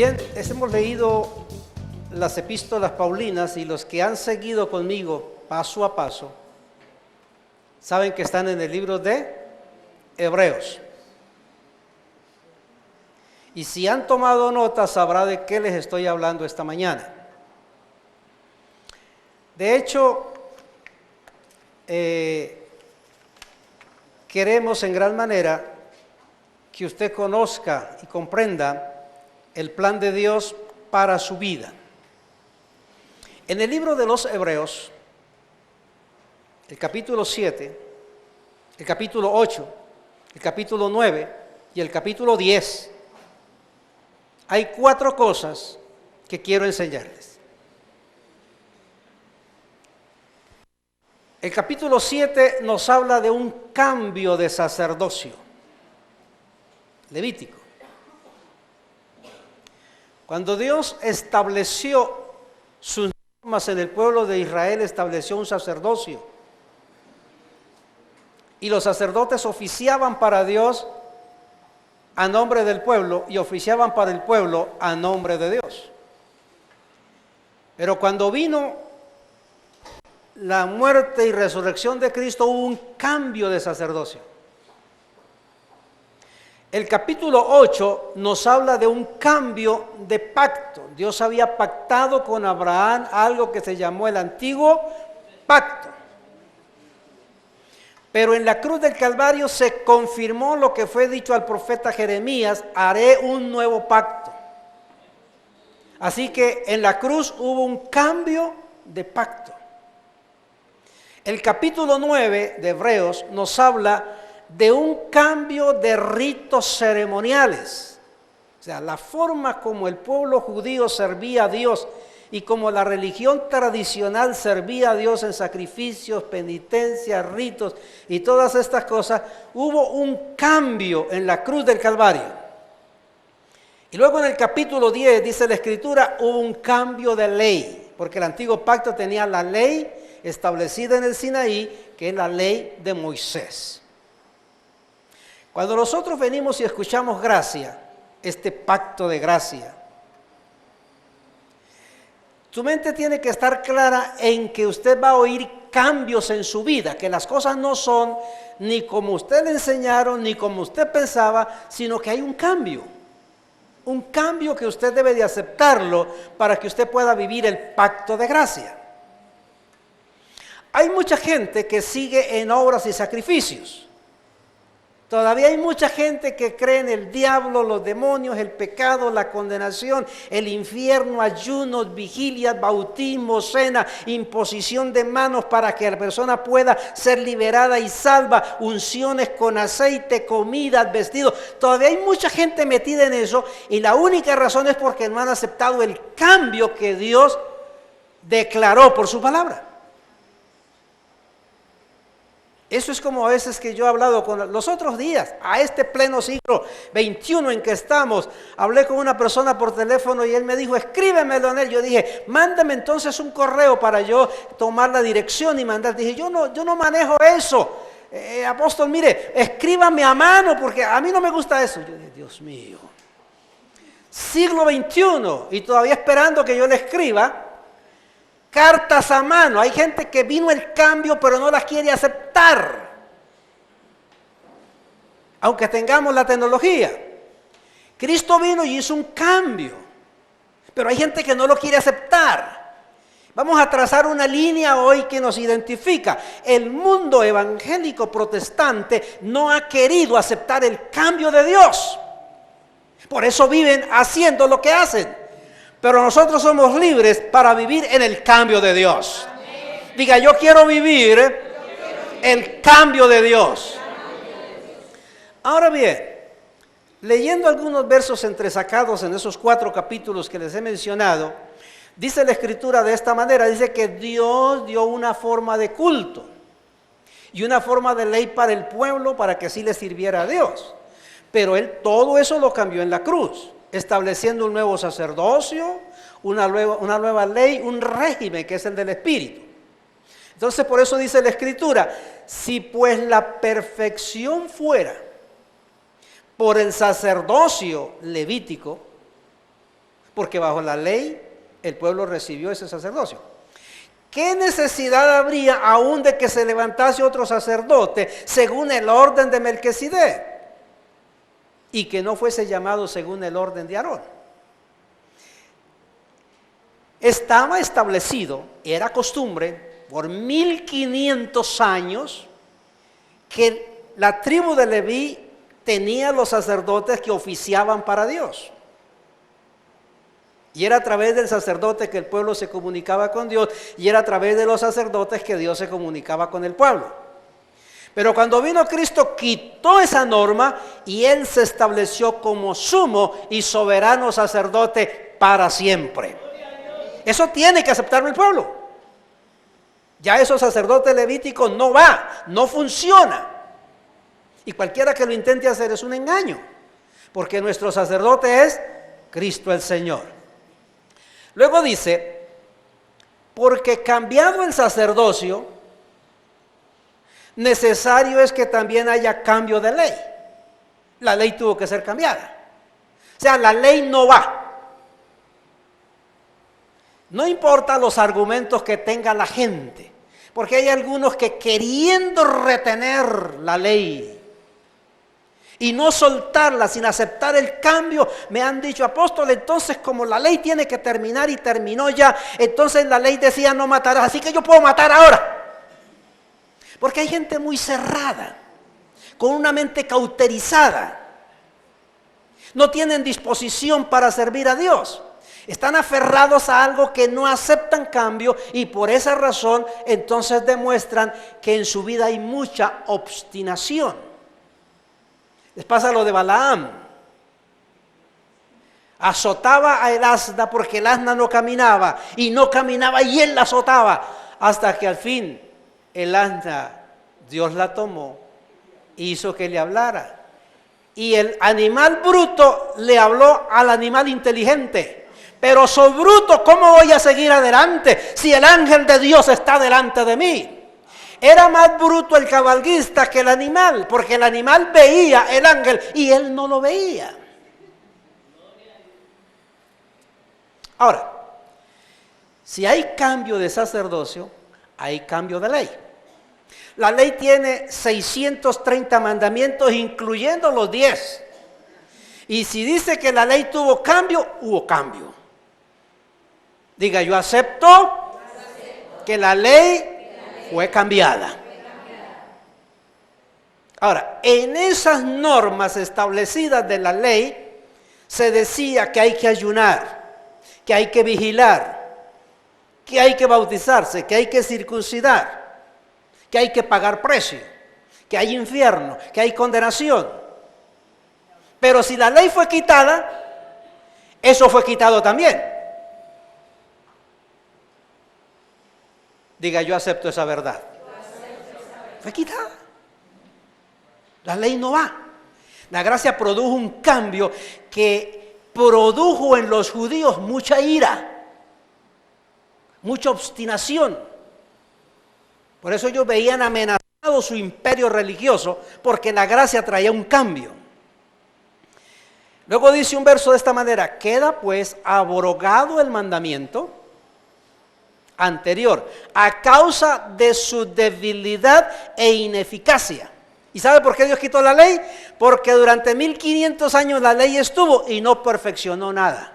Bien, hemos leído las epístolas paulinas y los que han seguido conmigo paso a paso saben que están en el libro de Hebreos. Y si han tomado nota, sabrá de qué les estoy hablando esta mañana. De hecho, queremos en gran manera que usted conozca y comprenda el plan de Dios para su vida. En el libro de los Hebreos, el capítulo 7, el capítulo 8, el capítulo 9 y el capítulo 10, hay 4 cosas que quiero enseñarles. El capítulo 7 nos habla de un cambio de sacerdocio levítico. Cuando Dios estableció sus normas en el pueblo de Israel, estableció un sacerdocio. Y los sacerdotes oficiaban para Dios a nombre del pueblo y oficiaban para el pueblo a nombre de Dios. Pero cuando vino la muerte y resurrección de Cristo, hubo un cambio de sacerdocio. El capítulo 8 nos habla de un cambio de pacto. Dios había pactado con Abraham algo que se llamó el antiguo pacto. Pero en la cruz del Calvario se confirmó lo que fue dicho al profeta Jeremías: haré un nuevo pacto. Así que en la cruz hubo un cambio de pacto. El capítulo 9 de Hebreos nos habla de un cambio de ritos ceremoniales. O sea, la forma como el pueblo judío servía a Dios y como la religión tradicional servía a Dios en sacrificios, penitencias, ritos y todas estas cosas, hubo un cambio en la cruz del Calvario. Y luego en el capítulo 10 dice la Escritura, hubo un cambio de ley, porque el antiguo pacto tenía la ley establecida en el Sinaí, que es la ley de Moisés. Cuando nosotros venimos y escuchamos gracia, este pacto de gracia, su mente tiene que estar clara en que usted va a oír cambios en su vida, que las cosas no son ni como usted le enseñaron, ni como usted pensaba, sino que hay un cambio que usted debe de aceptarlo para que usted pueda vivir el pacto de gracia. Hay mucha gente que sigue en obras y sacrificios. Todavía hay mucha gente que cree en el diablo, los demonios, el pecado, la condenación, el infierno, ayunos, vigilias, bautismo, cena, imposición de manos para que la persona pueda ser liberada y salva, unciones con aceite, comidas, vestidos. Todavía hay mucha gente metida en eso y la única razón es porque no han aceptado el cambio que Dios declaró por su palabra. Eso es como a veces que yo he hablado con los otros días, a este pleno siglo XXI en que estamos, hablé con una persona por teléfono y él me dijo, escríbeme, Leonel. Yo dije, mándame entonces un correo para yo tomar la dirección y mandar. Dije, yo no manejo eso. Apóstol, mire, escríbame a mano porque a mí no me gusta eso. Yo dije, Dios mío, siglo XXI y todavía esperando que yo le escriba cartas a mano. Hay gente que vino el cambio pero no las quiere aceptar, aunque tengamos la tecnología. Cristo vino y hizo un cambio, pero hay gente que no lo quiere aceptar. Vamos a trazar una línea hoy que nos identifica. El mundo evangélico protestante no ha querido aceptar el cambio de Dios, por eso viven haciendo lo que hacen. Pero nosotros somos libres para vivir en el cambio de Dios. Diga, yo quiero vivir el cambio de Dios. Ahora bien, leyendo algunos versos entresacados en esos 4 capítulos que les he mencionado, dice la Escritura de esta manera, dice que Dios dio una forma de culto y una forma de ley para el pueblo para que así le sirviera a Dios. Pero Él todo eso lo cambió en la cruz, estableciendo un nuevo sacerdocio, una nueva ley, un régimen que es el del Espíritu. Entonces por eso dice la Escritura, si pues la perfección fuera por el sacerdocio levítico, porque bajo la ley el pueblo recibió ese sacerdocio. ¿Qué necesidad habría aún de que se levantase otro sacerdote según el orden de Melquisedec y que no fuese llamado según el orden de Aarón? Estaba establecido, era costumbre por 1500 años que la tribu de Leví tenía los sacerdotes que oficiaban para Dios. Y era a través del sacerdote que el pueblo se comunicaba con Dios, y era a través de los sacerdotes que Dios se comunicaba con el pueblo. Pero cuando vino Cristo quitó esa norma y Él se estableció como sumo y soberano sacerdote para siempre. Eso tiene que aceptarlo el pueblo. Ya esos sacerdotes levíticos no funciona. Y cualquiera que lo intente hacer es un engaño, porque nuestro sacerdote es Cristo el Señor. Luego dice, porque cambiado el sacerdocio, necesario es que también haya cambio de ley. La ley tuvo que ser cambiada. O sea, la ley no va. No importa los argumentos que tenga la gente, porque hay algunos que queriendo retener la ley y no soltarla sin aceptar el cambio, me han dicho, apóstol, entonces como la ley tiene que terminar y terminó ya, entonces la ley decía no matarás, así que yo puedo matar ahora. Porque hay gente muy cerrada, con una mente cauterizada. No tienen disposición para servir a Dios. Están aferrados a algo que no aceptan cambio y por esa razón entonces demuestran que en su vida hay mucha obstinación. Les pasa lo de Balaam. Azotaba a el asna porque el asna no caminaba y él la azotaba hasta que al fin el asna Dios la tomó e hizo que le hablara. Y el animal bruto le habló al animal inteligente. Pero soy bruto, ¿cómo voy a seguir adelante si el ángel de Dios está delante de mí? Era más bruto el cabalguista que el animal, porque el animal veía el ángel y él no lo veía. Ahora, si hay cambio de sacerdocio, hay cambio de ley. La ley tiene 630 mandamientos, incluyendo los 10. Y si dice que la ley tuvo cambio, hubo cambio. Diga, yo acepto que la ley fue cambiada. Ahora, en esas normas establecidas de la ley, se decía que hay que ayunar, que hay que vigilar, que hay que bautizarse, que hay que circuncidar, que hay que pagar precio, que hay infierno, que hay condenación. Pero si la ley fue quitada, eso fue quitado también. Diga, yo acepto esa verdad. Fue quitada. La ley no va. La gracia produjo un cambio que produjo en los judíos mucha ira, mucha obstinación. Por eso ellos veían amenazado su imperio religioso, porque la gracia traía un cambio. Luego dice un verso de esta manera: queda pues abrogado el mandamiento anterior a causa de su debilidad e ineficacia. ¿Y sabe por qué Dios quitó la ley? Porque durante 1500 años la ley estuvo y no perfeccionó nada.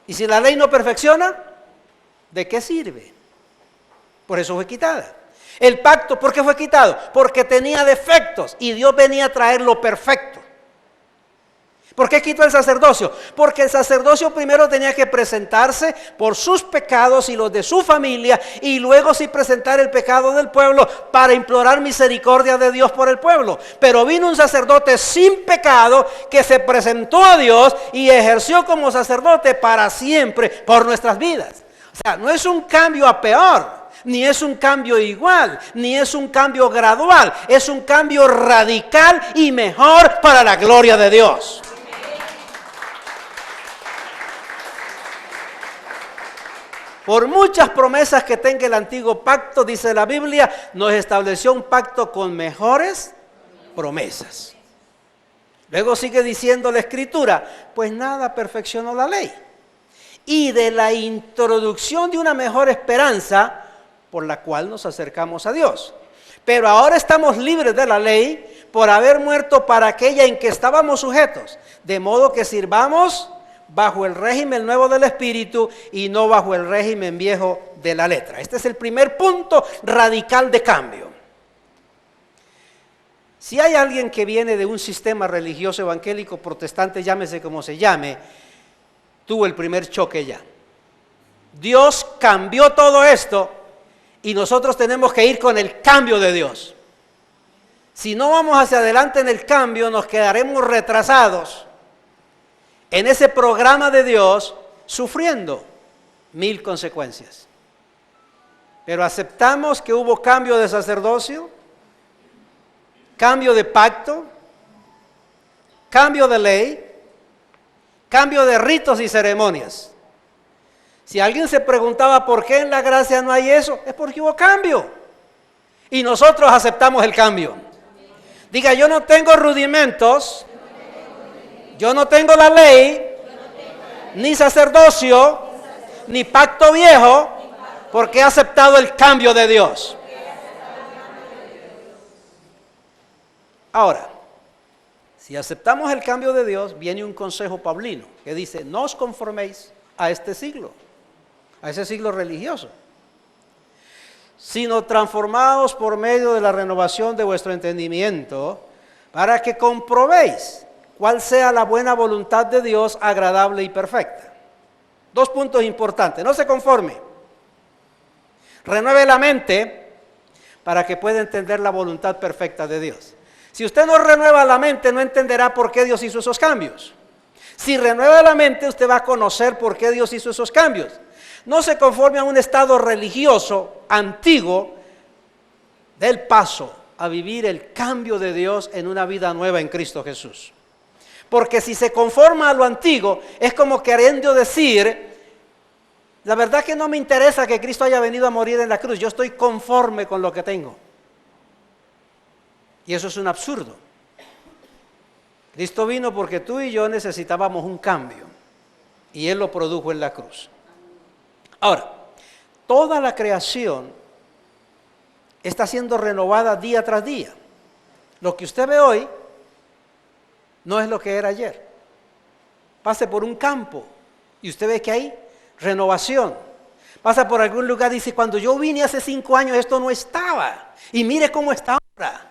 Y si la ley no perfecciona, ¿de qué sirve? Por eso fue quitada. El pacto, ¿por qué fue quitado? Porque tenía defectos y Dios venía a traer lo perfecto. ¿Por qué quitó el sacerdocio? Porque el sacerdocio primero tenía que presentarse por sus pecados y los de su familia, y luego sí presentar el pecado del pueblo para implorar misericordia de Dios por el pueblo. Pero vino un sacerdote sin pecado que se presentó a Dios y ejerció como sacerdote para siempre por nuestras vidas. O sea, no es un cambio a peor, ni es un cambio igual, ni es un cambio gradual, es un cambio radical y mejor para la gloria de Dios. Por muchas promesas que tenga el antiguo pacto, dice la Biblia, nos estableció un pacto con mejores promesas. Luego sigue diciendo la Escritura, pues nada perfeccionó la ley. Y de la introducción de una mejor esperanza por la cual nos acercamos a Dios. Pero ahora estamos libres de la ley por haber muerto para aquella en que estábamos sujetos, de modo que sirvamos bajo el régimen nuevo del Espíritu y no bajo el régimen viejo de la letra. Este es el primer punto radical de cambio. Si hay alguien que viene de un sistema religioso evangélico protestante, llámese como se llame, tuvo el primer choque ya. Dios cambió todo esto y nosotros tenemos que ir con el cambio de Dios. Si no vamos hacia adelante en el cambio, nos quedaremos retrasados en ese programa de Dios, sufriendo 1000 consecuencias. Pero aceptamos que hubo cambio de sacerdocio, cambio de pacto, cambio de ley, cambio de ritos y ceremonias. Si alguien se preguntaba por qué en la gracia no hay eso, es porque hubo cambio. Y nosotros aceptamos el cambio. Diga, yo no tengo rudimentos, yo no tengo la ley, ni sacerdocio, ni pacto viejo, porque he aceptado el cambio de Dios. Ahora, si aceptamos el cambio de Dios, viene un consejo paulino que dice, no os conforméis a este siglo, a ese siglo religioso, sino transformaos por medio de la renovación de vuestro entendimiento, para que comprobéis cuál sea la buena voluntad de Dios, agradable y perfecta. 2 puntos importantes, no se conforme, renueve la mente para que pueda entender la voluntad perfecta de Dios. Si usted no renueva la mente, no entenderá por qué Dios hizo esos cambios. Si renueva la mente, usted va a conocer por qué Dios hizo esos cambios. No se conforme a un estado religioso antiguo, dé el paso a vivir el cambio de Dios en una vida nueva en Cristo Jesús. Porque si se conforma a lo antiguo, es como queriendo decir, la verdad que no me interesa que Cristo haya venido a morir en la cruz, yo estoy conforme con lo que tengo. Y eso es un absurdo. Cristo vino porque tú y yo necesitábamos un cambio, y Él lo produjo en la cruz. Ahora, toda la creación está siendo renovada día tras día. Lo que usted ve hoy no es lo que era ayer. Pase por un campo y usted ve que hay renovación. Pasa por algún lugar y dice, cuando yo vine hace 5 años esto no estaba. Y mire cómo está ahora.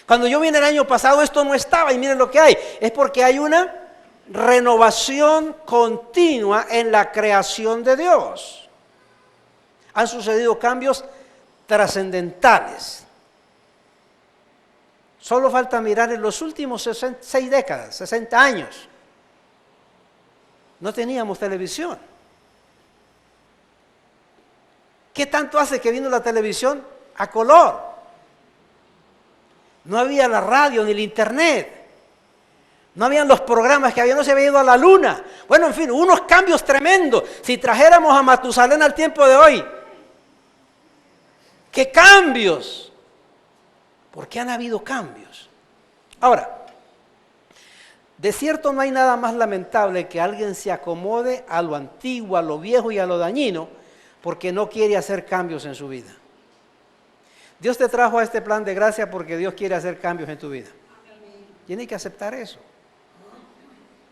Cuando yo vine el año pasado esto no estaba y mire lo que hay. Es porque hay una renovación continua en la creación de Dios. Han sucedido cambios trascendentales. Solo falta mirar en los últimos 6 décadas, 60 años. No teníamos televisión. ¿Qué tanto hace que vino la televisión a color? No había la radio ni el internet. No habían los programas que había, no se había ido a la luna. Bueno, en fin, unos cambios tremendos. Si trajéramos a Matusalén al tiempo de hoy, ¿qué cambios? Porque han habido cambios. Ahora, de cierto no hay nada más lamentable que alguien se acomode a lo antiguo, a lo viejo y a lo dañino, porque no quiere hacer cambios en su vida. Dios te trajo a este plan de gracia porque Dios quiere hacer cambios en tu vida. Tiene que aceptar eso.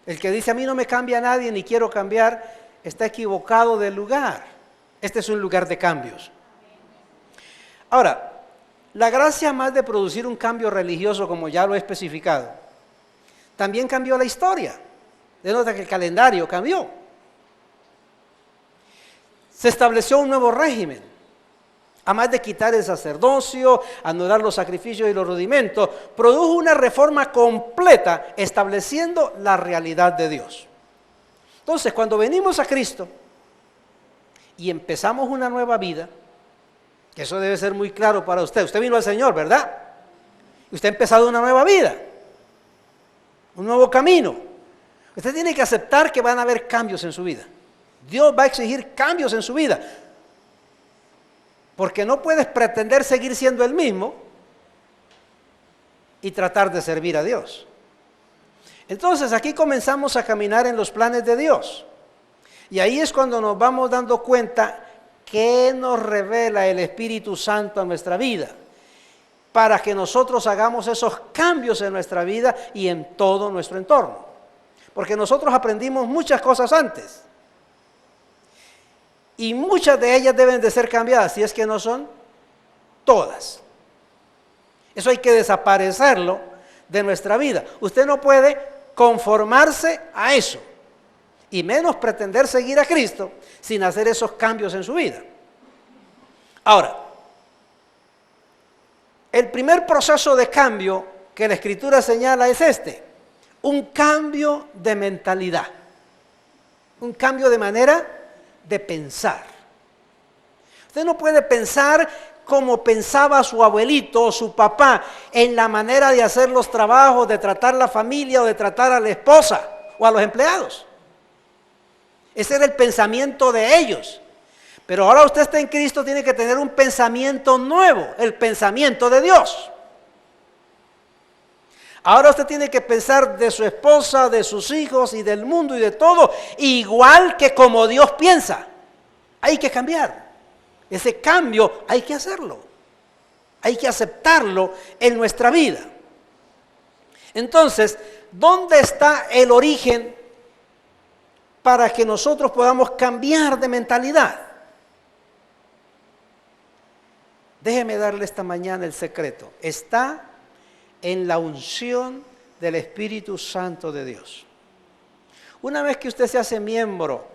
El que dice a mí no me cambia nadie ni quiero cambiar, está equivocado del lugar. Este es un lugar de cambios. Ahora, la gracia, más de producir un cambio religioso, como ya lo he especificado, también cambió la historia. De nota que el calendario cambió. Se estableció un nuevo régimen. Además de quitar el sacerdocio, anular los sacrificios y los rudimentos, produjo una reforma completa estableciendo la realidad de Dios. Entonces, cuando venimos a Cristo y empezamos una nueva vida, que eso debe ser muy claro para usted. Usted vino al Señor, ¿verdad? Y usted ha empezado una nueva vida, un nuevo camino. Usted tiene que aceptar que van a haber cambios en su vida. Dios va a exigir cambios en su vida. Porque no puedes pretender seguir siendo el mismo y tratar de servir a Dios. Entonces aquí comenzamos a caminar en los planes de Dios. Y ahí es cuando nos vamos dando cuenta que nos revela el Espíritu Santo a nuestra vida, para que nosotros hagamos esos cambios en nuestra vida y en todo nuestro entorno. Porque nosotros aprendimos muchas cosas antes, y muchas de ellas deben de ser cambiadas, si es que no son todas. Eso hay que desaparecerlo de nuestra vida. Usted no puede conformarse a eso, y menos pretender seguir a Cristo sin hacer esos cambios en su vida. Ahora, el primer proceso de cambio que la Escritura señala es este: un cambio de mentalidad, un cambio de manera de pensar. Usted no puede pensar como pensaba su abuelito o su papá en la manera de hacer los trabajos, de tratar la familia o de tratar a la esposa o a los empleados. Ese era el pensamiento de ellos. Pero ahora usted está en Cristo, tiene que tener un pensamiento nuevo, el pensamiento de Dios. Ahora usted tiene que pensar de su esposa, de sus hijos y del mundo y de todo, igual que como Dios piensa. Hay que cambiar. Ese cambio hay que hacerlo. Hay que aceptarlo en nuestra vida. Entonces, ¿dónde está el origen para que nosotros podamos cambiar de mentalidad? Déjeme darle esta mañana el secreto. Está en la unción del Espíritu Santo de Dios. Una vez que usted se hace miembro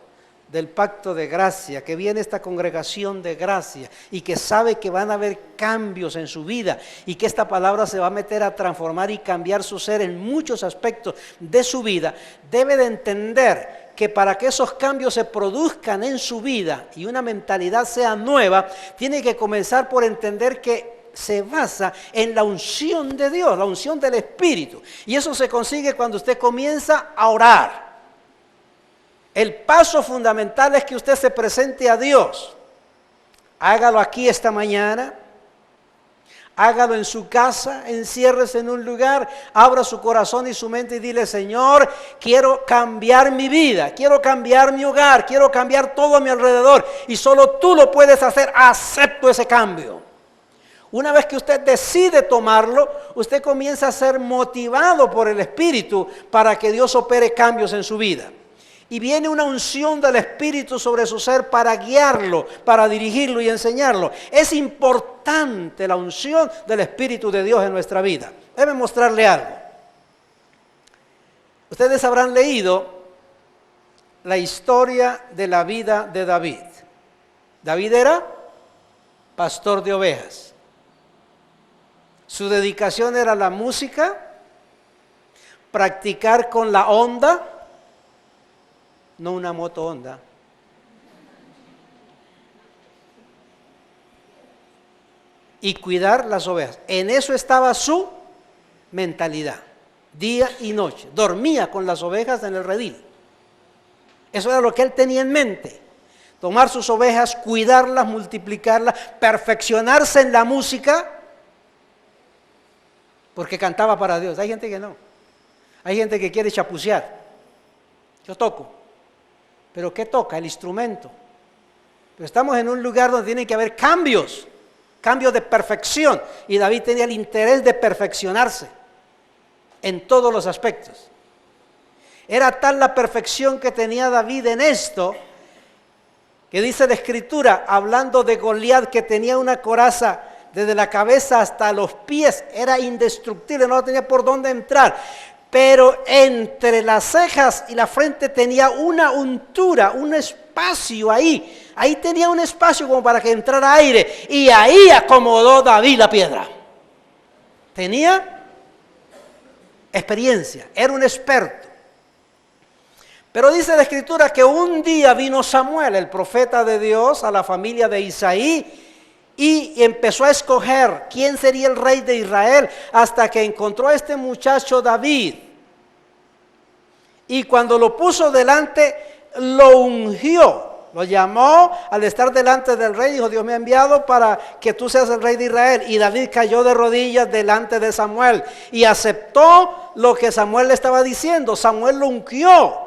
del pacto de gracia, que viene esta congregación de gracia y que sabe que van a haber cambios en su vida y que esta palabra se va a meter a transformar y cambiar su ser en muchos aspectos de su vida, debe de entender que para que esos cambios se produzcan en su vida y una mentalidad sea nueva, tiene que comenzar por entender que se basa en la unción de Dios, la unción del Espíritu. Y eso se consigue cuando usted comienza a orar. El paso fundamental es que usted se presente a Dios. Hágalo aquí esta mañana. Hágalo en su casa, enciérrese en un lugar, abra su corazón y su mente y dile: Señor, quiero cambiar mi vida, quiero cambiar mi hogar, quiero cambiar todo a mi alrededor y solo tú lo puedes hacer, acepto ese cambio. Una vez que usted decide tomarlo, usted comienza a ser motivado por el Espíritu para que Dios opere cambios en su vida. Y viene una unción del Espíritu sobre su ser para guiarlo, para dirigirlo y enseñarlo. Es importante la unción del Espíritu de Dios en nuestra vida. Déjeme mostrarle algo. Ustedes habrán leído la historia de la vida de David. David era pastor de ovejas. Su dedicación era la música, practicar con la onda, no una moto Honda, y cuidar las ovejas. En eso estaba su mentalidad, día y noche. Dormía con las ovejas en el redil. Eso era lo que él tenía en mente. Tomar sus ovejas, cuidarlas, multiplicarlas, perfeccionarse en la música, porque cantaba para Dios. Hay gente que no. Hay gente que quiere chapucear. Yo toco. ¿Pero qué toca? El instrumento. Pero estamos en un lugar donde tiene que haber cambios de perfección. Y David tenía el interés de perfeccionarse en todos los aspectos. Era tal la perfección que tenía David en esto, que dice la Escritura, hablando de Goliat, que tenía una coraza desde la cabeza hasta los pies, era indestructible, no tenía por dónde entrar. Pero entre las cejas y la frente tenía una untura, un espacio ahí. Ahí tenía un espacio como para que entrara aire. Y ahí acomodó David la piedra. Tenía experiencia, era un experto. Pero dice la Escritura que un día vino Samuel, el profeta de Dios, a la familia de Isaí, y empezó a escoger quién sería el rey de Israel, hasta que encontró a este muchacho David. Y cuando lo puso delante, lo ungió Lo llamó al estar delante del rey, dijo: Dios me ha enviado para que tú seas el rey de Israel. Y David cayó de rodillas delante de Samuel y aceptó lo que Samuel le estaba diciendo. Samuel lo ungió.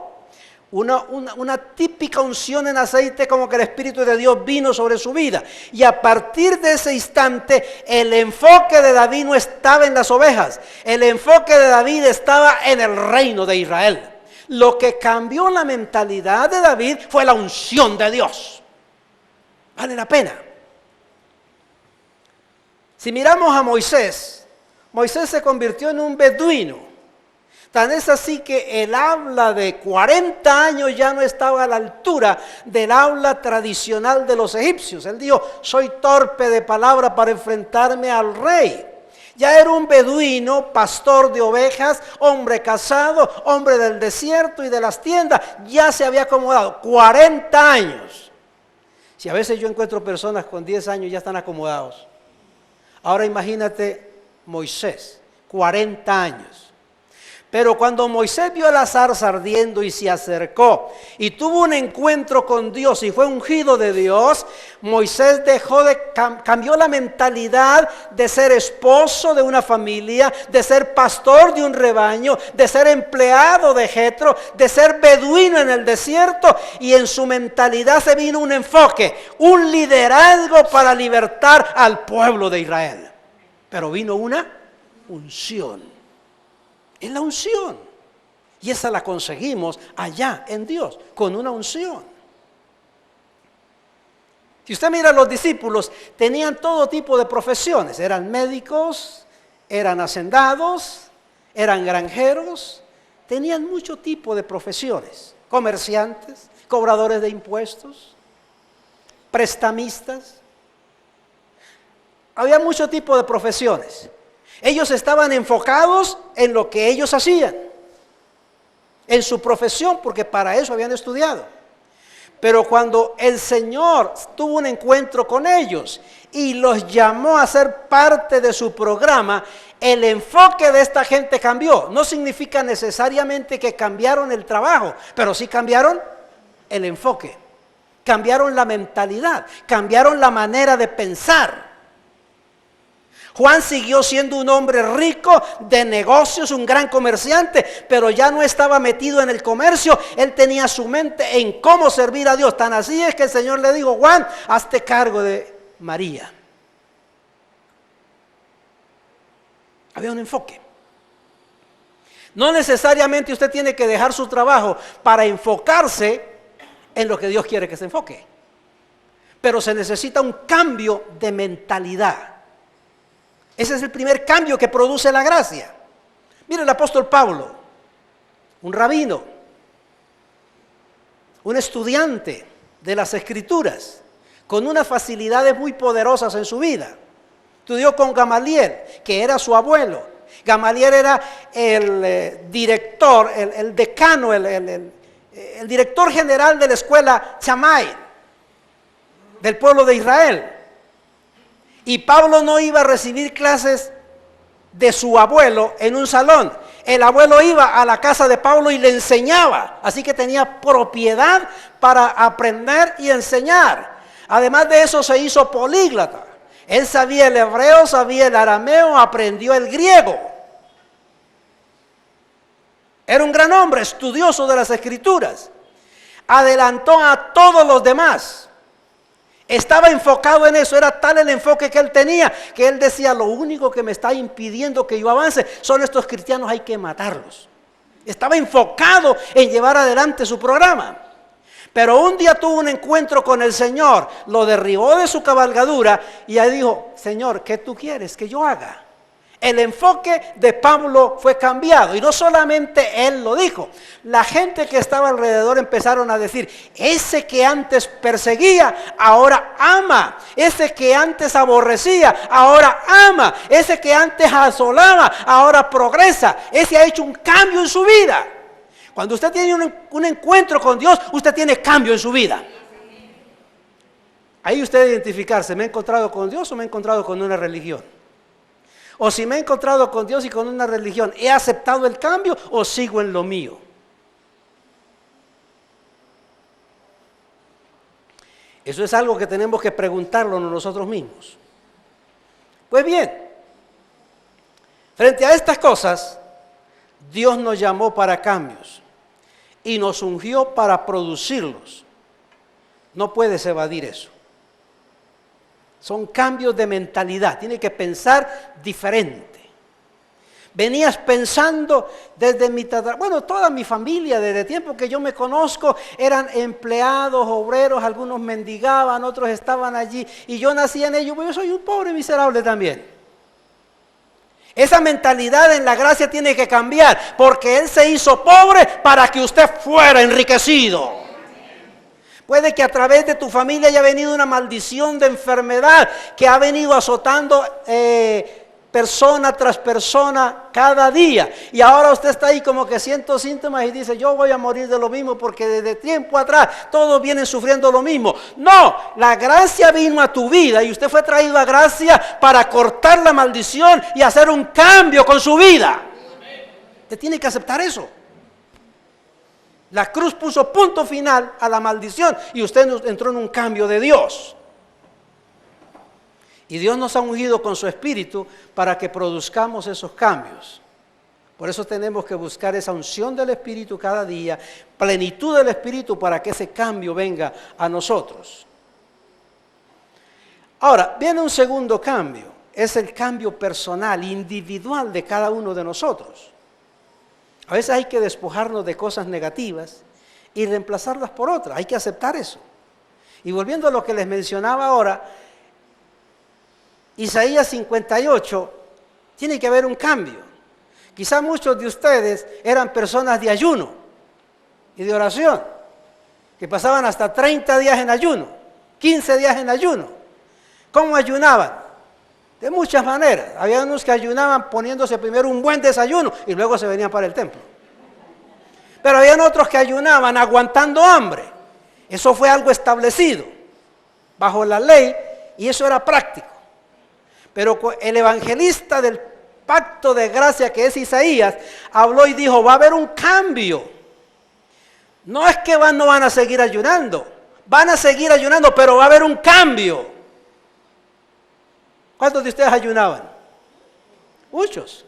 Una típica unción en aceite, como que el Espíritu de Dios vino sobre su vida. Y a partir de ese instante, el enfoque de David no estaba en las ovejas. El enfoque de David estaba en el reino de Israel. Lo que cambió la mentalidad de David fue la unción de Dios. Vale la pena. Si miramos a Moisés, Moisés se convirtió en un beduino. Tan es así que el habla de 40 años ya no estaba a la altura del habla tradicional de los egipcios. Él dijo: soy torpe de palabra para enfrentarme al rey. Ya era un beduino, pastor de ovejas, hombre casado, hombre del desierto y de las tiendas. Ya se había acomodado. 40 años. Si a veces yo encuentro personas con 10 años ya están acomodados. Ahora imagínate Moisés, 40 años. Pero cuando Moisés vio la zarza ardiendo y se acercó y tuvo un encuentro con Dios y fue ungido de Dios, Moisés cambió la mentalidad de ser esposo de una familia, de ser pastor de un rebaño, de ser empleado de Jetro, de ser beduino en el desierto, y en su mentalidad se vino un enfoque, un liderazgo para libertar al pueblo de Israel. Pero vino una unción. Es la unción. Y esa la conseguimos allá en Dios, con una unción. Si usted mira a los discípulos, tenían todo tipo de profesiones. Eran médicos, eran hacendados, eran granjeros. Tenían mucho tipo de profesiones. Comerciantes, cobradores de impuestos, prestamistas. Había mucho tipo de profesiones. Ellos estaban enfocados en lo que ellos hacían, en su profesión, porque para eso habían estudiado. Pero cuando el Señor tuvo un encuentro con ellos y los llamó a ser parte de su programa, el enfoque de esta gente cambió. No significa necesariamente que cambiaron el trabajo, pero sí cambiaron el enfoque, cambiaron la mentalidad, cambiaron la manera de pensar. Juan siguió siendo un hombre rico de negocios, un gran comerciante, pero ya no estaba metido en el comercio. Él tenía su mente en cómo servir a Dios. Tan así es que el Señor le dijo: Juan, hazte cargo de María. Había un enfoque. No necesariamente usted tiene que dejar su trabajo para enfocarse en lo que Dios quiere que se enfoque, pero se necesita un cambio de mentalidad. Ese es el primer cambio que produce la gracia. Mire el apóstol Pablo, un rabino, un estudiante de las Escrituras, con unas facilidades muy poderosas en su vida. Estudió con Gamaliel, que era su abuelo. Gamaliel era el director, el decano, el director general de la escuela Shammai, del pueblo de Israel. Y Pablo no iba a recibir clases de su abuelo en un salón. El abuelo iba a la casa de Pablo y le enseñaba. Así que tenía propiedad para aprender y enseñar. Además de eso, se hizo políglota. Él sabía el hebreo, sabía el arameo, aprendió el griego. Era un gran hombre, estudioso de las Escrituras. Adelantó a todos los demás. Estaba enfocado en eso, era tal el enfoque que él tenía, que él decía: lo único que me está impidiendo que yo avance son estos cristianos, hay que matarlos. Estaba enfocado en llevar adelante su programa. Pero un día tuvo un encuentro con el Señor, lo derribó de su cabalgadura y ahí dijo: Señor, ¿qué tú quieres que yo haga? El enfoque de Pablo fue cambiado, y no solamente él lo dijo. La gente que estaba alrededor empezaron a decir: ese que antes perseguía, ahora ama. Ese que antes aborrecía, ahora ama. Ese que antes asolaba, ahora progresa. Ese ha hecho un cambio en su vida. Cuando usted tiene un encuentro con Dios, usted tiene cambio en su vida. Ahí usted debe identificarse: ¿me he encontrado con Dios o me he encontrado con una religión? O si me he encontrado con Dios y con una religión, ¿he aceptado el cambio o sigo en lo mío? Eso es algo que tenemos que preguntarlo nosotros mismos. Pues bien, frente a estas cosas, Dios nos llamó para cambios y nos ungió para producirlos. No puedes evadir eso. Son cambios de mentalidad, tienes que pensar diferente. Venías pensando desde toda mi familia, desde tiempo que yo me conozco, eran empleados, obreros, algunos mendigaban, otros estaban allí, y yo nací en ellos, yo soy un pobre miserable también. Esa mentalidad en la gracia tiene que cambiar, porque Él se hizo pobre para que usted fuera enriquecido. Puede que a través de tu familia haya venido una maldición de enfermedad que ha venido azotando persona tras persona cada día, y ahora usted está ahí como que siente síntomas y dice: yo voy a morir de lo mismo porque desde tiempo atrás todos vienen sufriendo lo mismo. No, la gracia vino a tu vida y usted fue traído a gracia para cortar la maldición y hacer un cambio con su vida. Usted tiene que aceptar eso. La cruz puso punto final a la maldición y usted entró en un cambio de Dios. Y Dios nos ha ungido con su Espíritu para que produzcamos esos cambios. Por eso tenemos que buscar esa unción del Espíritu cada día, plenitud del Espíritu para que ese cambio venga a nosotros. Ahora, viene un segundo cambio, es el cambio personal, individual de cada uno de nosotros. A veces hay que despojarnos de cosas negativas y reemplazarlas por otras, hay que aceptar eso. Y volviendo a lo que les mencionaba ahora, Isaías 58, tiene que haber un cambio. Quizá muchos de ustedes eran personas de ayuno y de oración, que pasaban hasta 30 días en ayuno, 15 días en ayuno. ¿Cómo ayunaban? De muchas maneras. Había unos que ayunaban poniéndose primero un buen desayuno y luego se venían para el templo. Pero habían otros que ayunaban aguantando hambre. Eso fue algo establecido bajo la ley y eso era práctico. Pero el evangelista del pacto de gracia, que es Isaías, habló y dijo: va a haber un cambio. No es que no van a seguir ayunando, van a seguir ayunando, pero va a haber un cambio. ¿Cuántos de ustedes ayunaban? Muchos.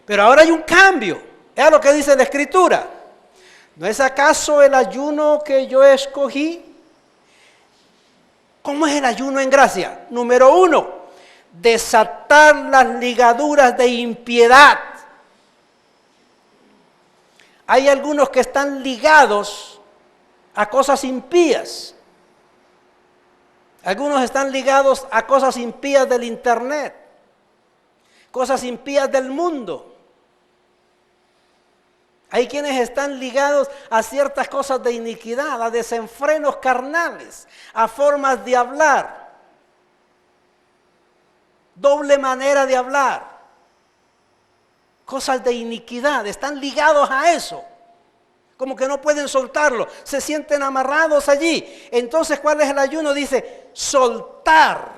Pero ahora hay un cambio. Es lo que dice la Escritura. ¿No es acaso el ayuno que yo escogí? ¿Cómo es el ayuno en gracia? Número 1. Desatar las ligaduras de impiedad. Hay algunos que están ligados a cosas impías. Algunos están ligados a cosas impías del internet, cosas impías del mundo. Hay quienes están ligados a ciertas cosas de iniquidad, a desenfrenos carnales, a formas de hablar. Doble manera de hablar, cosas de iniquidad, están ligados a eso, como que no pueden soltarlo, se sienten amarrados allí. Entonces, ¿cuál es el ayuno? Dice: soltar,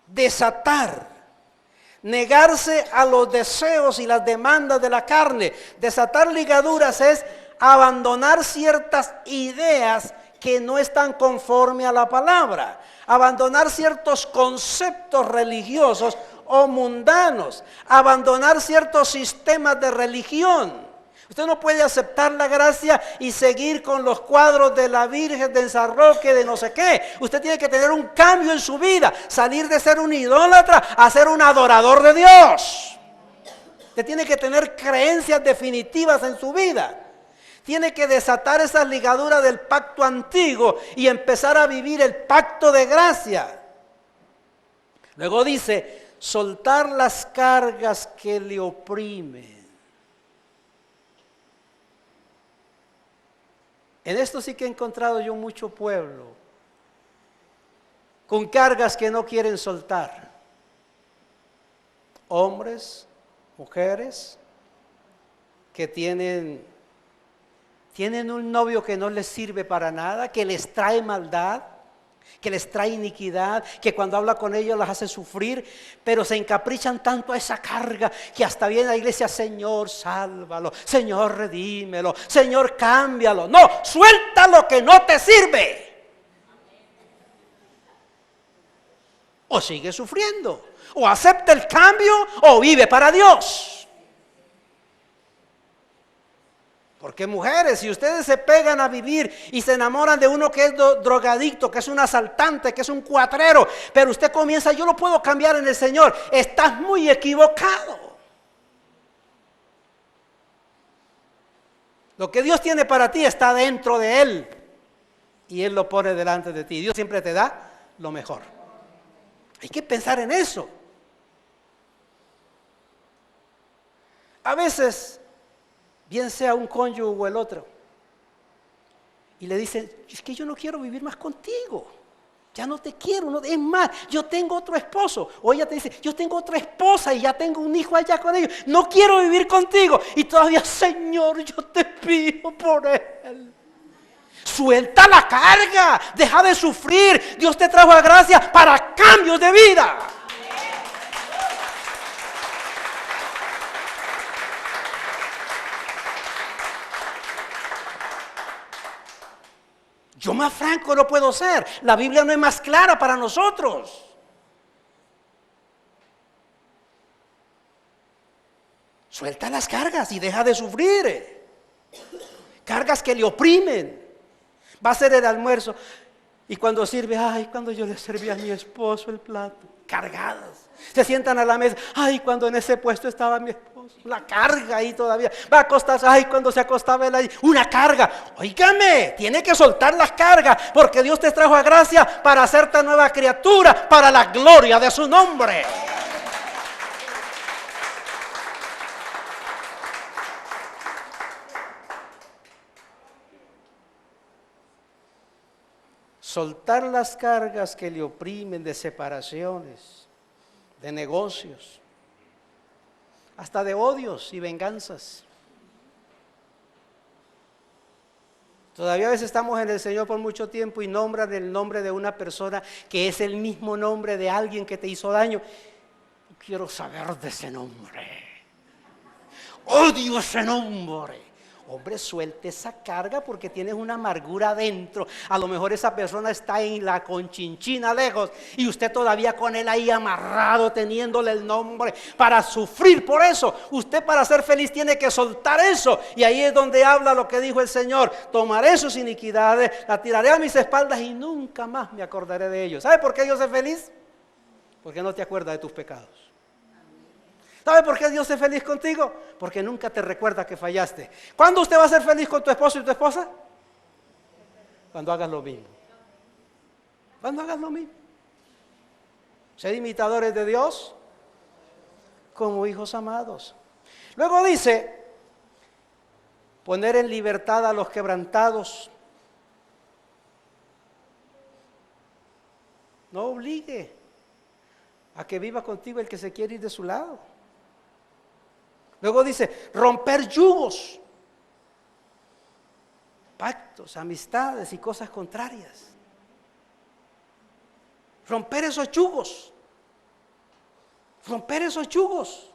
desatar, negarse a los deseos y las demandas de la carne. Desatar ligaduras es abandonar ciertas ideas que no están conforme a la palabra. Abandonar ciertos conceptos religiosos o mundanos, abandonar ciertos sistemas de religión. Usted no puede aceptar la gracia y seguir con los cuadros de la Virgen, de San Roque, de no sé qué. Usted tiene que tener un cambio en su vida, salir de ser un idólatra a ser un adorador de Dios. Usted tiene que tener creencias definitivas en su vida. Tiene que desatar esas ligaduras del pacto antiguo y empezar a vivir el pacto de gracia. Luego dice: soltar las cargas que le oprimen. En esto sí que he encontrado yo mucho pueblo con cargas que no quieren soltar. Hombres, mujeres que tienen un novio que no les sirve para nada, que les trae maldad, que les trae iniquidad, que cuando habla con ellos las hace sufrir, pero se encaprichan tanto a esa carga que hasta viene a la iglesia: Señor, sálvalo, Señor, redímelo, Señor, cámbialo. No, suelta suelta lo que no te sirve. O sigue sufriendo, o acepta el cambio, o vive para Dios. Porque mujeres, si ustedes se pegan a vivir y se enamoran de uno que es drogadicto, que es un asaltante, que es un cuatrero, pero usted comienza, yo lo puedo cambiar en el Señor, estás muy equivocado. Lo que Dios tiene para ti está dentro de Él y Él lo pone delante de ti. Dios siempre te da lo mejor. Hay que pensar en eso. A veces, bien sea un cónyuge o el otro, y le dicen, es que yo no quiero vivir más contigo, ya no te quiero, no, es más, yo tengo otro esposo, o ella te dice, yo tengo otra esposa y ya tengo un hijo allá con ellos, no quiero vivir contigo, y todavía, Señor, yo te pido por él. Suelta la carga, deja de sufrir, Dios te trajo a gracia para cambios de vida. Yo más franco no puedo ser. La Biblia no es más clara para nosotros. Suelta las cargas y deja de sufrir. Cargas que le oprimen. Va a ser el almuerzo. Y cuando sirve, ay, cuando yo le serví a mi esposo el plato. Cargadas. Se sientan a la mesa, ay, cuando en ese puesto estaba mi esposo. La carga ahí todavía. Va a acostarse, ay, cuando se acostaba él ahí. Una carga. Óigame, tiene que soltar las cargas. Porque Dios te trajo a gracia para hacerte nueva criatura. Para la gloria de su nombre. Soltar las cargas que le oprimen de separaciones, de negocios, hasta de odios y venganzas. Todavía a veces estamos en el Señor por mucho tiempo y nombran el nombre de una persona que es el mismo nombre de alguien que te hizo daño. Quiero saber de ese nombre. Odio ese nombre. Hombre, suelte esa carga porque tienes una amargura adentro. A lo mejor esa persona está en la Conchinchina lejos y usted todavía con él ahí amarrado, teniéndole el nombre para sufrir por eso. Usted para ser feliz tiene que soltar eso. Y ahí es donde habla lo que dijo el Señor. Tomaré sus iniquidades, la tiraré a mis espaldas y nunca más me acordaré de ellos. ¿Sabe por qué Dios es feliz? Porque no te acuerdas de tus pecados. ¿Sabe por qué Dios es feliz contigo? Porque nunca te recuerda que fallaste. ¿Cuándo usted va a ser feliz con tu esposo y tu esposa? Cuando hagas lo mismo. Cuando hagas lo mismo. Sed imitadores de Dios como hijos amados. Luego dice, poner en libertad a los quebrantados. No obligue a que viva contigo el que se quiere ir de su lado. Luego dice, romper yugos, pactos, amistades y cosas contrarias. Romper esos yugos. Romper esos yugos.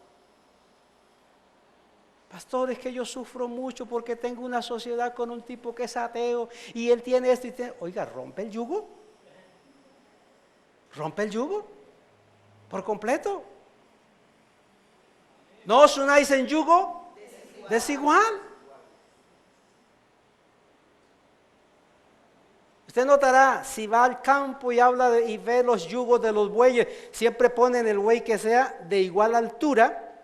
Pastor, es que yo sufro mucho porque tengo una sociedad con un tipo que es ateo y él tiene esto y tiene... Oiga, rompe el yugo. Rompe el yugo por completo. No os unáis en yugo desigual. Usted notará, si va al campo y habla y ve los yugos de los bueyes, siempre ponen el buey que sea de igual altura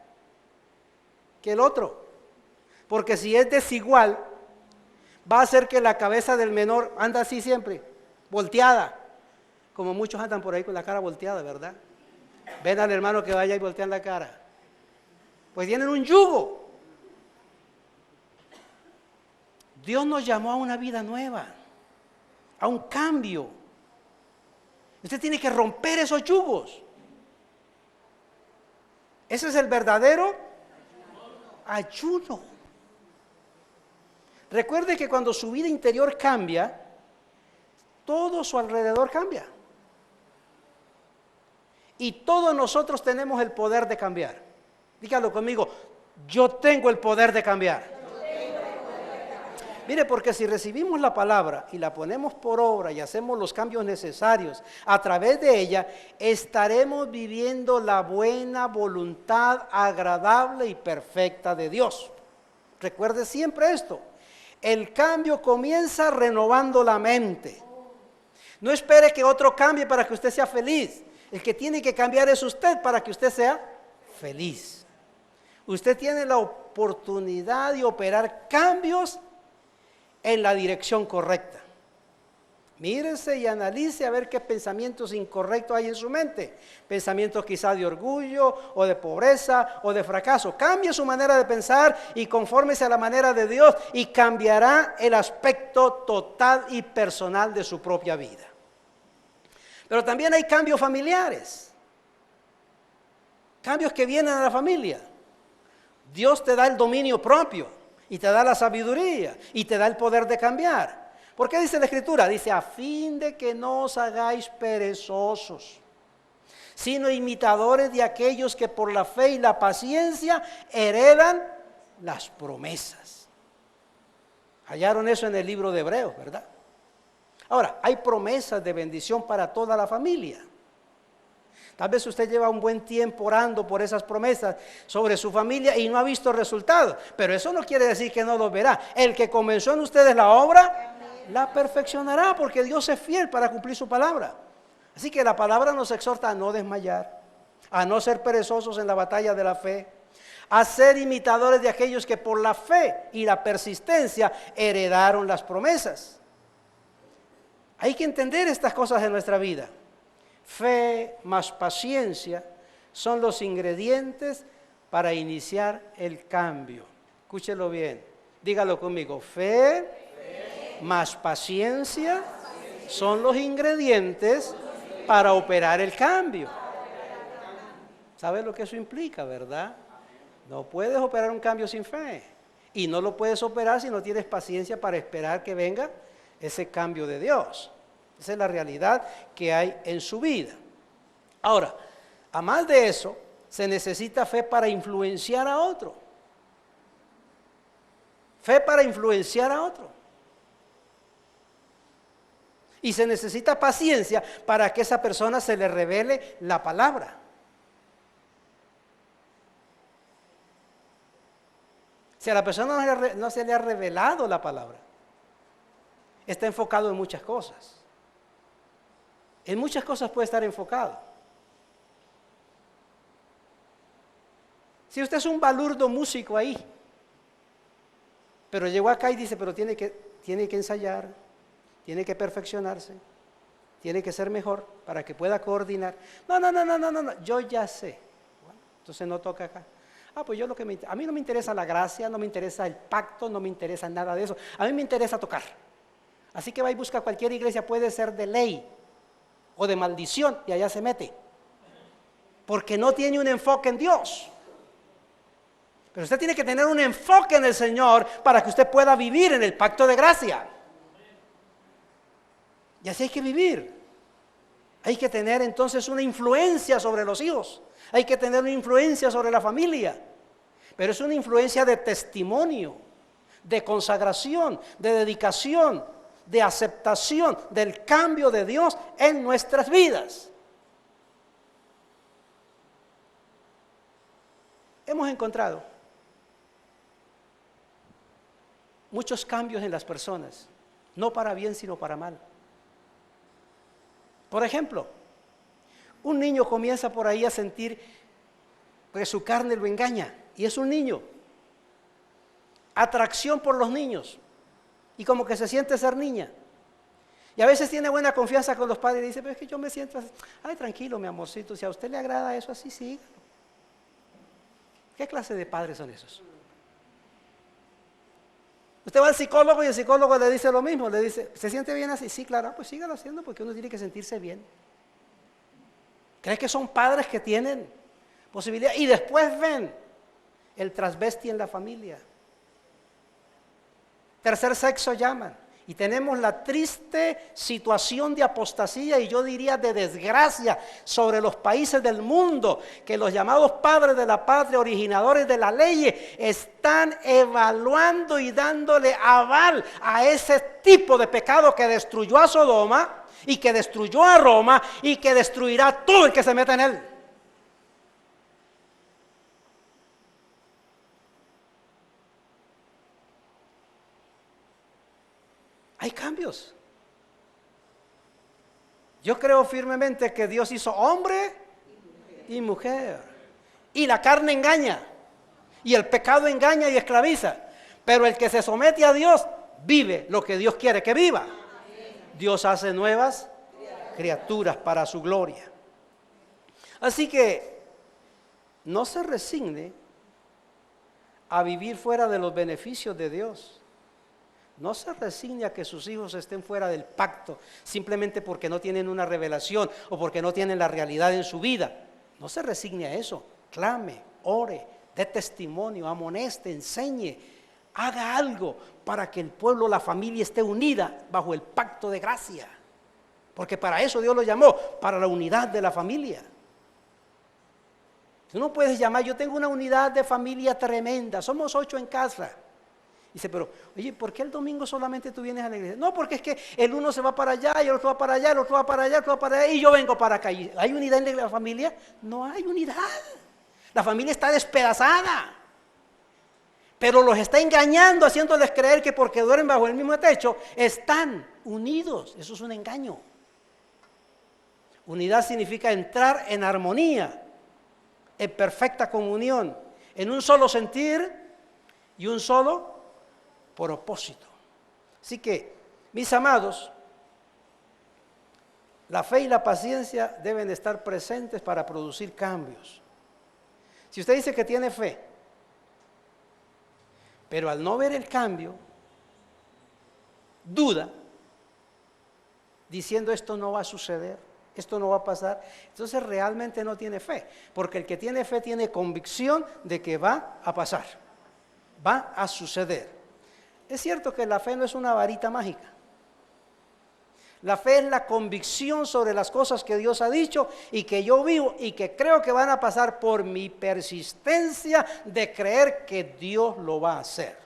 que el otro. Porque si es desigual, va a hacer que la cabeza del menor anda así siempre, volteada. Como muchos andan por ahí con la cara volteada, ¿verdad? Ven al hermano que vaya y voltean la cara. Pues tienen un yugo. Dios nos llamó a una vida nueva, a un cambio. Usted tiene que romper esos yugos. Ese es el verdadero ayuno. Recuerde que cuando su vida interior cambia, todo su alrededor cambia. Y todos nosotros tenemos el poder de cambiar. Dígalo conmigo, yo tengo el poder de cambiar. Mire, porque si recibimos la palabra y la ponemos por obra y hacemos los cambios necesarios a través de ella, estaremos viviendo la buena voluntad agradable y perfecta de Dios. Recuerde siempre esto, el cambio comienza renovando la mente. No espere que otro cambie para que usted sea feliz. El que tiene que cambiar es usted para que usted sea feliz. Usted tiene la oportunidad de operar cambios en la dirección correcta. Mírese y analice a ver qué pensamientos incorrectos hay en su mente. Pensamientos quizá de orgullo o de pobreza o de fracaso. Cambie su manera de pensar y confórmese a la manera de Dios y cambiará el aspecto total y personal de su propia vida. Pero también hay cambios familiares. Cambios que vienen a la familia. Dios te da el dominio propio y te da la sabiduría y te da el poder de cambiar. ¿Por qué dice la Escritura? Dice, a fin de que no os hagáis perezosos, sino imitadores de aquellos que por la fe y la paciencia heredan las promesas. Hallaron eso en el libro de Hebreos, ¿verdad? Ahora, hay promesas de bendición para toda la familia. Tal vez usted lleva un buen tiempo orando por esas promesas sobre su familia y no ha visto resultados, pero eso no quiere decir que no los verá. El que comenzó en ustedes la obra, la perfeccionará, porque Dios es fiel para cumplir su palabra. Así que la palabra nos exhorta a no desmayar, a no ser perezosos en la batalla de la fe, a ser imitadores de aquellos que por la fe y la persistencia heredaron las promesas. Hay que entender estas cosas en nuestra vida. Fe más paciencia son los ingredientes para iniciar el cambio. Escúchelo bien, dígalo conmigo. Fe más paciencia son los ingredientes para operar el cambio. ¿Sabes lo que eso implica, verdad? No puedes operar un cambio sin fe. Y no lo puedes operar si no tienes paciencia para esperar que venga ese cambio de Dios. Esa es la realidad que hay en su vida. Ahora, a más de eso, se necesita fe para influenciar a otro. Fe para influenciar a otro. Y se necesita paciencia para que esa persona se le revele la palabra. Si a la persona no se le ha revelado la palabra, está enfocado en muchas cosas. En muchas cosas puede estar enfocado. Si usted es un balurdo músico ahí, pero llegó acá y dice, pero tiene que ensayar, tiene que perfeccionarse, tiene que ser mejor para que pueda coordinar. No, yo ya sé. Bueno, entonces no toca acá. Pues yo a mí no me interesa la gracia, no me interesa el pacto, no me interesa nada de eso. A mí me interesa tocar. Así que va y busca cualquier iglesia, puede ser de ley o de maldición, y allá se mete, porque no tiene un enfoque en Dios. Pero usted tiene que tener un enfoque en el Señor para que usted pueda vivir en el pacto de gracia. Y así hay que vivir. Hay que tener entonces una influencia sobre los hijos, hay que tener una influencia sobre la familia, pero es una influencia de testimonio, de consagración, de dedicación, de aceptación del cambio de Dios en nuestras vidas. Hemos encontrado muchos cambios en las personas, no para bien sino para mal. Por ejemplo, un niño comienza por ahí a sentir que su carne lo engaña, y es un niño, atracción por los niños, y como que se siente ser niña, y a veces tiene buena confianza con los padres y dice, pero es que yo me siento así. Ay, tranquilo mi amorcito, si a usted le agrada eso así, sí. ¿Qué clase de padres son esos? Usted va al psicólogo y el psicólogo le dice lo mismo, le dice, ¿se siente bien así? Sí, claro, pues sígalo haciendo porque uno tiene que sentirse bien. ¿Cree que son padres que tienen posibilidad? Y después ven el transvesti en la familia. Tercer sexo llaman. Y tenemos la triste situación de apostasía y yo diría de desgracia sobre los países del mundo, que los llamados padres de la patria, originadores de la ley, están evaluando y dándole aval a ese tipo de pecado que destruyó a Sodoma y que destruyó a Roma y que destruirá todo el que se meta en él. Hay cambios. Yo creo firmemente que Dios hizo hombre y mujer. Y la carne engaña. Y el pecado engaña y esclaviza. Pero el que se somete a Dios vive lo que Dios quiere que viva. Dios hace nuevas criaturas para su gloria. Así que no se resigne a vivir fuera de los beneficios de Dios. No se resigne a que sus hijos estén fuera del pacto simplemente porque no tienen una revelación o porque no tienen la realidad en su vida. No se resigne a eso. Clame, ore, dé testimonio, amoneste, enseñe, haga algo para que el pueblo, la familia esté unida bajo el pacto de gracia. Porque para eso Dios lo llamó, para la unidad de la familia. Tú no puedes llamar, yo tengo una unidad de familia tremenda, somos 8 en casa. Dice, pero, oye, ¿por qué el domingo solamente tú vienes a la iglesia? No, porque es que el uno se va para allá, y el otro va para allá, el otro va para allá, el otro va para allá, y yo vengo para acá. ¿Hay unidad en la familia? No hay unidad. La familia está despedazada. Pero los está engañando, haciéndoles creer que porque duermen bajo el mismo techo, están unidos. Eso es un engaño. Unidad significa entrar en armonía, en perfecta comunión, en un solo sentir y un solo propósito. Así que, mis amados, la fe y la paciencia deben estar presentes para producir cambios. Si usted dice que tiene fe, pero al no ver el cambio, duda, diciendo esto no va a suceder, esto no va a pasar, entonces realmente no tiene fe, porque el que tiene fe tiene convicción de que va a pasar, va a suceder. Es cierto que la fe no es una varita mágica. La fe es la convicción sobre las cosas que Dios ha dicho y que yo vivo y que creo que van a pasar por mi persistencia de creer que Dios lo va a hacer.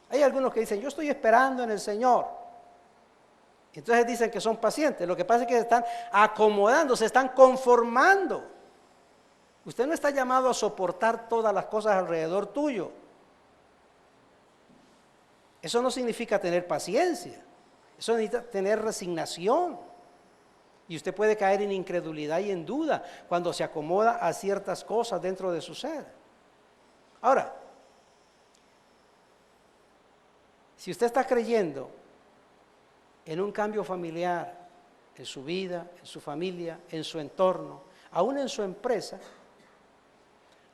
Hay algunos que dicen, yo estoy esperando en el Señor. Entonces dicen que son pacientes. Lo que pasa es que se están acomodando, se están conformando. Usted no está llamado a soportar todas las cosas alrededor tuyo. Eso no significa tener paciencia, eso necesita tener resignación. Y usted puede caer en incredulidad y en duda cuando se acomoda a ciertas cosas dentro de su ser. Ahora, si usted está creyendo en un cambio familiar, en su vida, en su familia, en su entorno, aún en su empresa,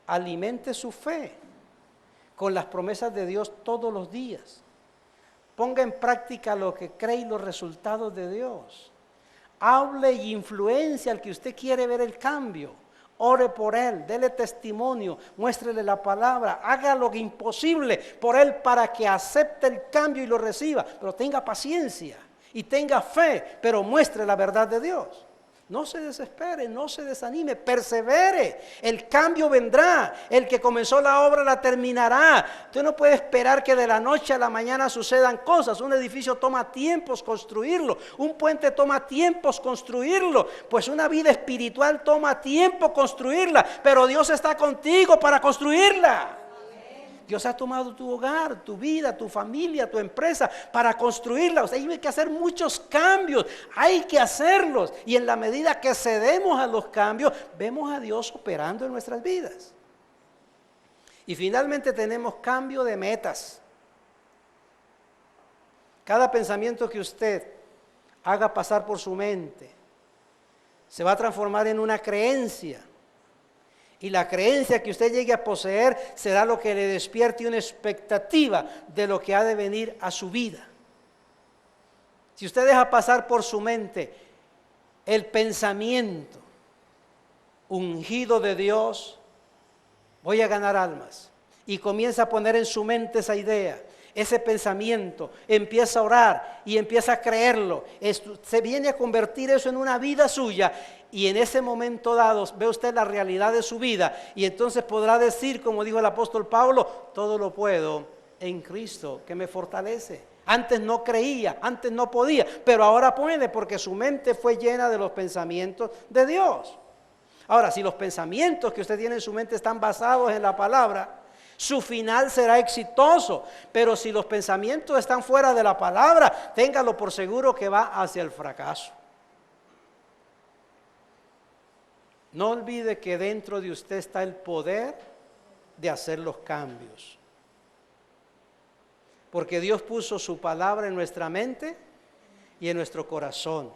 alimente su fe con las promesas de Dios todos los días. Ponga en práctica lo que cree y los resultados de Dios. Hable y influencia al que usted quiere ver el cambio. Ore por él, dele testimonio, muéstrele la palabra, haga lo imposible por él para que acepte el cambio y lo reciba. Pero tenga paciencia y tenga fe, pero muestre la verdad de Dios. No se desespere, no se desanime, persevere. El cambio vendrá. El que comenzó la obra la terminará. Usted no puede esperar que de la noche a la mañana sucedan cosas. Un edificio toma tiempos construirlo. Un puente toma tiempos construirlo. Pues una vida espiritual toma tiempo construirla. Pero Dios está contigo para construirla. Dios ha tomado tu hogar, tu vida, tu familia, tu empresa para construirla. O sea, hay que hacer muchos cambios, hay que hacerlos. Y en la medida que cedemos a los cambios, vemos a Dios operando en nuestras vidas. Y finalmente tenemos cambio de metas. Cada pensamiento que usted haga pasar por su mente se va a transformar en una creencia. Y la creencia que usted llegue a poseer será lo que le despierte una expectativa de lo que ha de venir a su vida. Si usted deja pasar por su mente el pensamiento ungido de Dios, voy a ganar almas, y comienza a poner en su mente esa idea, ese pensamiento, empieza a orar y empieza a creerlo, se viene a convertir eso en una vida suya, y en ese momento dado ve usted la realidad de su vida, y entonces podrá decir, como dijo el apóstol Pablo, todo lo puedo en Cristo que me fortalece. Antes no creía, antes no podía, pero ahora puede, porque su mente fue llena de los pensamientos de Dios. Ahora, si los pensamientos que usted tiene en su mente están basados en la palabra, su final será exitoso. Pero si los pensamientos están fuera de la palabra, téngalo por seguro que va hacia el fracaso. No olvide que dentro de usted está el poder de hacer los cambios. Porque Dios puso su palabra en nuestra mente y en nuestro corazón.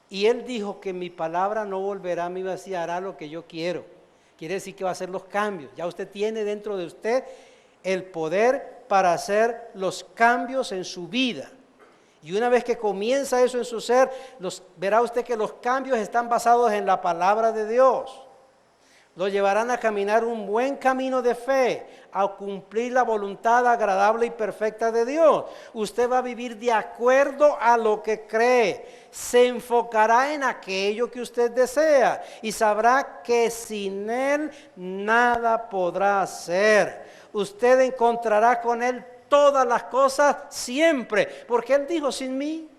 Y Él dijo que mi palabra no volverá a mí vacía, hará lo que yo quiero. Quiere decir que va a hacer los cambios. Ya usted tiene dentro de usted el poder para hacer los cambios en su vida. Y una vez que comienza eso en su ser, verá usted que los cambios están basados en la palabra de Dios. Lo llevarán a caminar un buen camino de fe, a cumplir la voluntad agradable y perfecta de Dios. Usted va a vivir de acuerdo a lo que cree. Se enfocará en aquello que usted desea y sabrá que sin Él nada podrá hacer. Usted encontrará con Él todas las cosas siempre, porque Él dijo, sin mí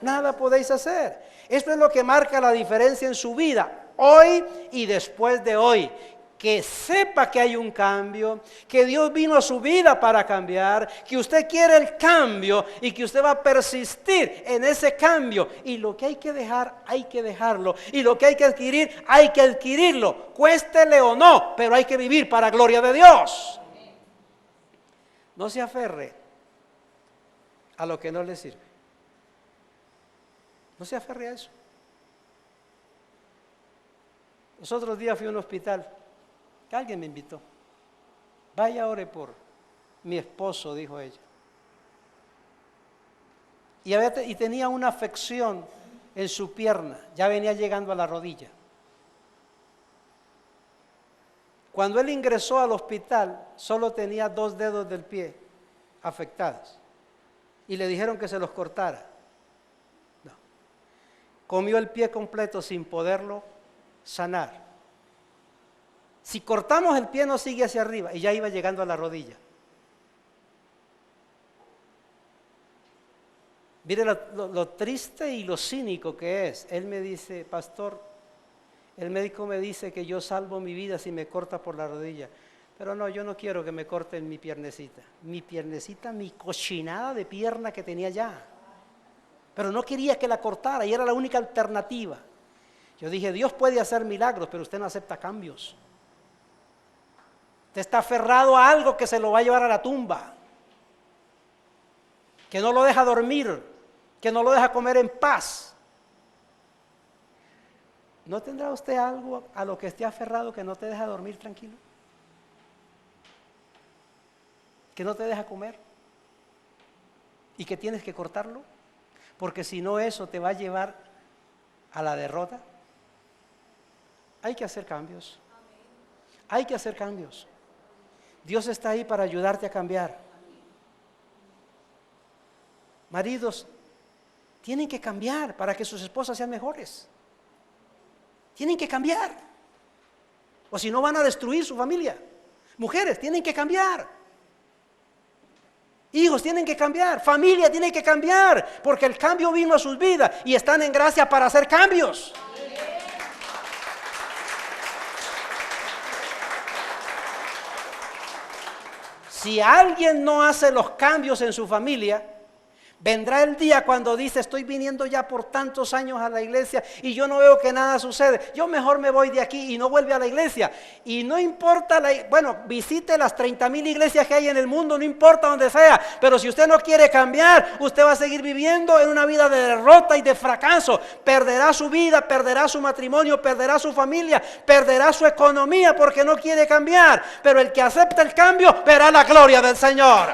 nada podéis hacer. Esto es lo que marca la diferencia en su vida, hoy y después de hoy. Que sepa que hay un cambio, que Dios vino a su vida para cambiar, que usted quiere el cambio y que usted va a persistir en ese cambio. Y lo que hay que dejar, hay que dejarlo. Y lo que hay que adquirir, hay que adquirirlo. Cuéstele o no, pero hay que vivir para gloria de Dios. No se aferre a lo que no le sirve. No se aferre a eso. Los otros días fui a un hospital. Alguien me invitó. Vaya, ore por mi esposo, dijo ella. Y tenía una afección en su pierna. Ya venía llegando a la rodilla. Cuando él ingresó al hospital, solo tenía 2 dedos del pie afectados. Y le dijeron que se los cortara. No. Comió el pie completo sin poderlo sanar. Si cortamos el pie no sigue hacia arriba, y ya iba llegando a la rodilla. Mire lo triste y lo cínico que es. Él me dice, pastor, el médico me dice que yo salvo mi vida si me corta por la rodilla. Pero no, yo no quiero que me corten mi piernecita, mi cochinada de pierna que tenía ya. Pero no quería que la cortara y era la única alternativa. Yo dije, Dios puede hacer milagros, pero usted no acepta cambios. Usted está aferrado a algo que se lo va a llevar a la tumba, que no lo deja dormir, que no lo deja comer en paz. ¿No tendrá usted algo a lo que esté aferrado que no te deja dormir tranquilo? ¿Que no te deja comer? ¿Y que tienes que cortarlo? Porque si no, eso te va a llevar a la derrota. Hay que hacer cambios. Hay que hacer cambios. Dios está ahí para ayudarte a cambiar. Maridos, tienen que cambiar para que sus esposas sean mejores. Tienen que cambiar. O si no van a destruir su familia. Mujeres, tienen que cambiar. Hijos tienen que cambiar. Familia tiene que cambiar. Porque el cambio vino a sus vidas y están en gracia para hacer cambios. Si alguien no hace los cambios en su familia, vendrá el día cuando dice, estoy viniendo ya por tantos años a la iglesia y yo no veo que nada sucede. Yo mejor me voy de aquí, y no vuelve a la iglesia. Y no importa, visite las 30,000 iglesias que hay en el mundo, no importa donde sea. Pero si usted no quiere cambiar, usted va a seguir viviendo en una vida de derrota y de fracaso. Perderá su vida, perderá su matrimonio, perderá su familia, perderá su economía porque no quiere cambiar. Pero el que acepta el cambio verá la gloria del Señor.